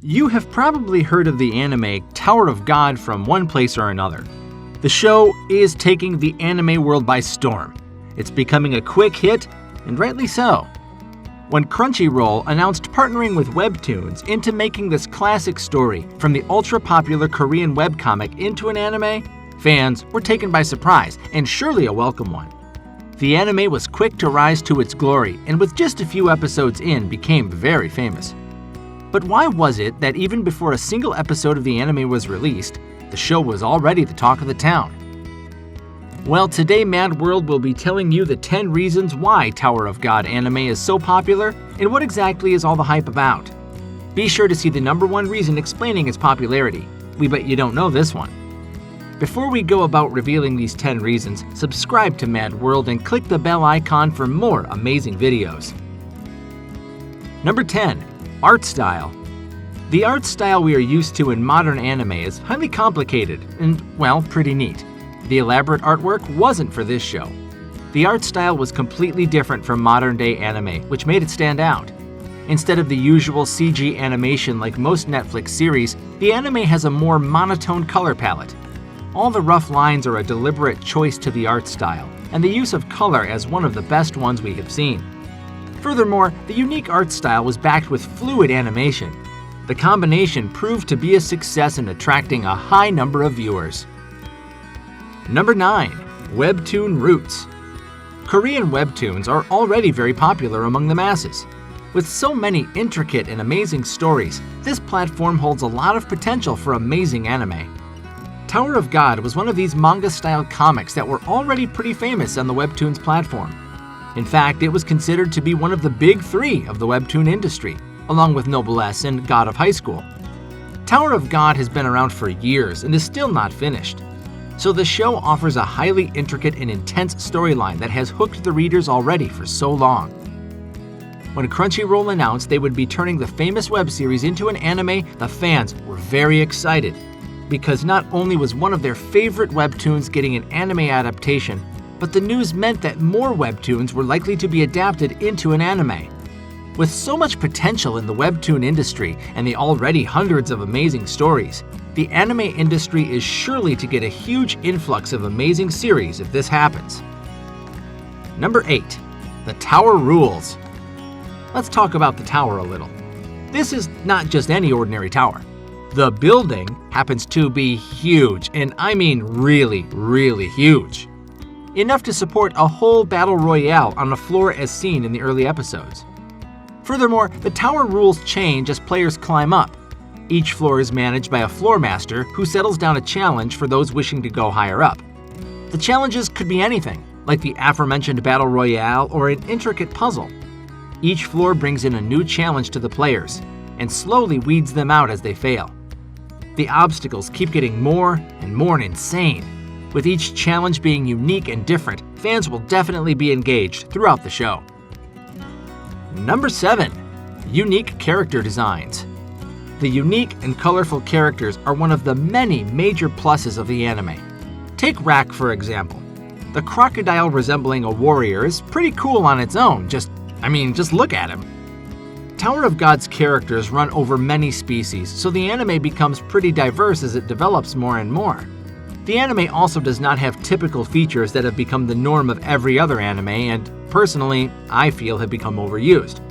You have probably heard of the anime Tower of God from one place or another. The show is taking the anime world by storm. It's becoming a quick hit, and rightly so. When Crunchyroll announced partnering with Webtoons into making this classic story from the ultra-popular Korean webcomic into an anime, fans were taken by surprise, and surely a welcome one. The anime was quick to rise to its glory, and with just a few episodes in, became very famous. But why was it that even before a single episode of the anime was released, the show was already the talk of the town? Well, today Mad World will be telling you the 10 reasons why Tower of God anime is so popular and what exactly is all the hype about. Be sure to see the #1 reason explaining its popularity. We bet you don't know this one. Before we go about revealing these 10 reasons, subscribe to Mad World and click the bell icon for more amazing videos. Number 10. Art style. The art style we are used to in modern anime is highly complicated and, well, pretty neat. The elaborate artwork wasn't for this show. The art style was completely different from modern-day anime, which made it stand out. Instead of the usual CG animation like most Netflix series, the anime has a more monotone color palette. All the rough lines are a deliberate choice to the art style, and the use of color as one of the best ones we have seen. Furthermore, the unique art style was backed with fluid animation. The combination proved to be a success in attracting a high number of viewers. Number 9. Webtoon Roots. Korean webtoons are already very popular among the masses. With so many intricate and amazing stories, this platform holds a lot of potential for amazing anime. Tower of God was one of these manga-style comics that were already pretty famous on the Webtoons platform. In fact, it was considered to be one of the big three of the webtoon industry, along with Noblesse and God of High School. Tower of God has been around for years and is still not finished. So the show offers a highly intricate and intense storyline that has hooked the readers already for so long. When Crunchyroll announced they would be turning the famous web series into an anime, the fans were very excited, because not only was one of their favorite webtoons getting an anime adaptation, but the news meant that more webtoons were likely to be adapted into an anime. With so much potential in the webtoon industry and the already hundreds of amazing stories, the anime industry is surely to get a huge influx of amazing series if this happens. Number 8. The Tower Rules. Let's talk about the tower a little. This is not just any ordinary tower. The building happens to be huge, and I mean really, really huge. Enough to support a whole battle royale on a floor as seen in the early episodes. Furthermore, the tower rules change as players climb up. Each floor is managed by a floor master who settles down a challenge for those wishing to go higher up. The challenges could be anything, like the aforementioned battle royale or an intricate puzzle. Each floor brings in a new challenge to the players, and slowly weeds them out as they fail. The obstacles keep getting more and more insane. With each challenge being unique and different, fans will definitely be engaged throughout the show. Number 7. Unique character designs. The unique and colorful characters are one of the many major pluses of the anime. Take Rak, for example. The crocodile resembling a warrior is pretty cool on its own, just look at him. Tower of God's characters run over many species, so the anime becomes pretty diverse as it develops more and more. The anime also does not have typical features that have become the norm of every other anime and, personally, I feel have become overused.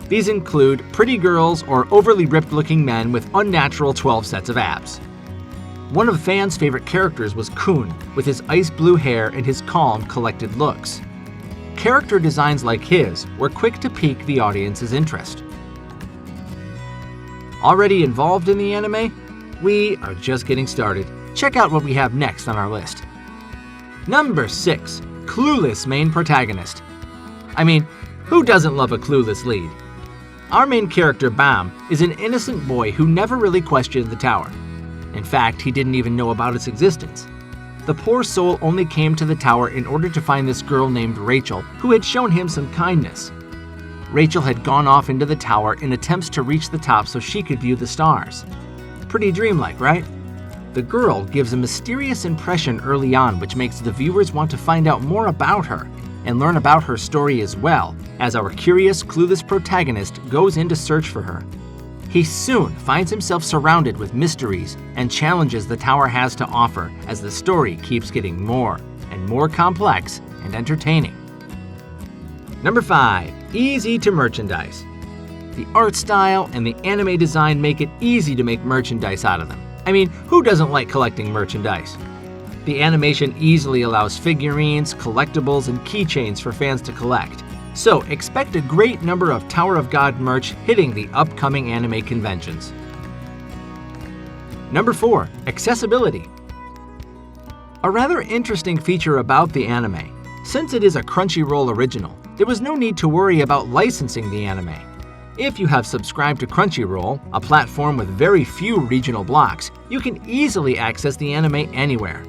These include pretty girls or overly ripped-looking men with unnatural 12 sets of abs. One of fans' favorite characters was Kun, with his ice blue hair and his calm, collected looks. Character designs like his were quick to pique the audience's interest. Already involved in the anime? We are just getting started. Check out what we have next on our list. Number 6. Clueless main protagonist. I mean, who doesn't love a clueless lead? Our main character, Bam, is an innocent boy who never really questioned the tower. In fact, he didn't even know about its existence. The poor soul only came to the tower in order to find this girl named Rachel, who had shown him some kindness. Rachel had gone off into the tower in attempts to reach the top so she could view the stars. Pretty dreamlike, right? The girl gives a mysterious impression early on, which makes the viewers want to find out more about her and learn about her story as well, as our curious, clueless protagonist goes in to search for her. He soon finds himself surrounded with mysteries and challenges the tower has to offer as the story keeps getting more and more complex and entertaining. Number 5. Easy to merchandise. The art style and the anime design make it easy to make merchandise out of them. I mean, who doesn't like collecting merchandise? The animation easily allows figurines, collectibles, and keychains for fans to collect. So expect a great number of Tower of God merch hitting the upcoming anime conventions. Number 4. Accessibility. A rather interesting feature about the anime. Since it is a Crunchyroll original, there was no need to worry about licensing the anime. If you have subscribed to Crunchyroll, a platform with very few regional blocks, you can easily access the anime anywhere.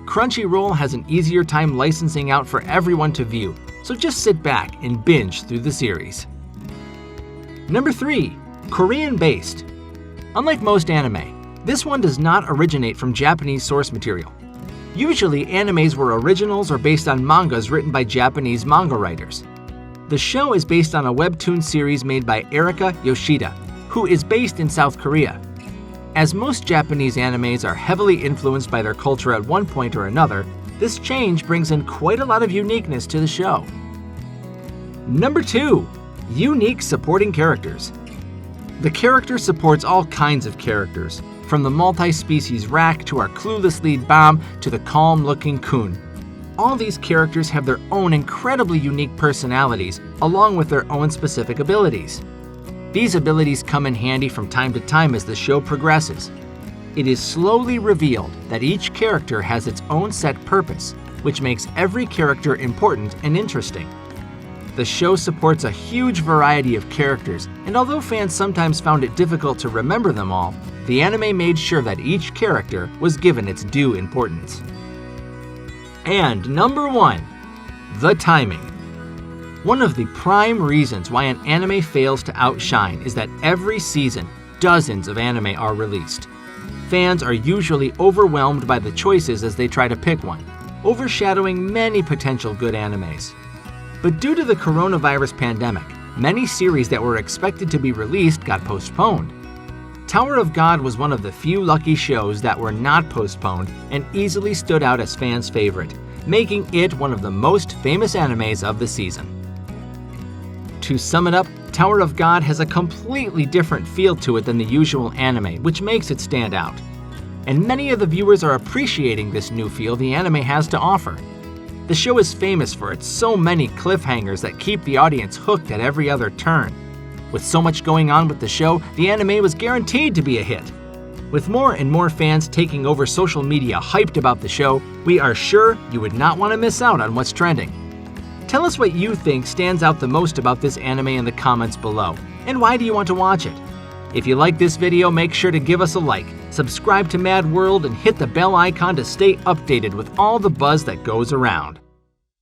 Crunchyroll has an easier time licensing out for everyone to view, so just sit back and binge through the series. Number 3. Korean-based. Unlike most anime, this one does not originate from Japanese source material. Usually, animes were originals or based on mangas written by Japanese manga writers. The show is based on a Webtoon series made by Erika Yoshida, who is based in South Korea. As most Japanese animes are heavily influenced by their culture at one point or another, this change brings in quite a lot of uniqueness to the show. Number 2. Unique supporting characters. The character supports all kinds of characters, from the multi-species Rak to our clueless lead Bam to the calm-looking Kun. All these characters have their own incredibly unique personalities, along with their own specific abilities. These abilities come in handy from time to time as the show progresses. It is slowly revealed that each character has its own set purpose, which makes every character important and interesting. The show supports a huge variety of characters, and although fans sometimes found it difficult to remember them all, the anime made sure that each character was given its due importance. And number 1. The timing. One of the prime reasons why an anime fails to outshine is that every season, dozens of anime are released. Fans are usually overwhelmed by the choices as they try to pick one, overshadowing many potential good animes. But due to the coronavirus pandemic, many series that were expected to be released got postponed. Tower of God was one of the few lucky shows that were not postponed and easily stood out as fans' favorite, making it one of the most famous animes of the season. To sum it up, Tower of God has a completely different feel to it than the usual anime, which makes it stand out. And many of the viewers are appreciating this new feel the anime has to offer. The show is famous for its so many cliffhangers that keep the audience hooked at every other turn. With so much going on with the show, the anime was guaranteed to be a hit. With more and more fans taking over social media hyped about the show, we are sure you would not want to miss out on what's trending. Tell us what you think stands out the most about this anime in the comments below, and why do you want to watch it? If you like this video, make sure to give us a like, subscribe to Mad World, and hit the bell icon to stay updated with all the buzz that goes around.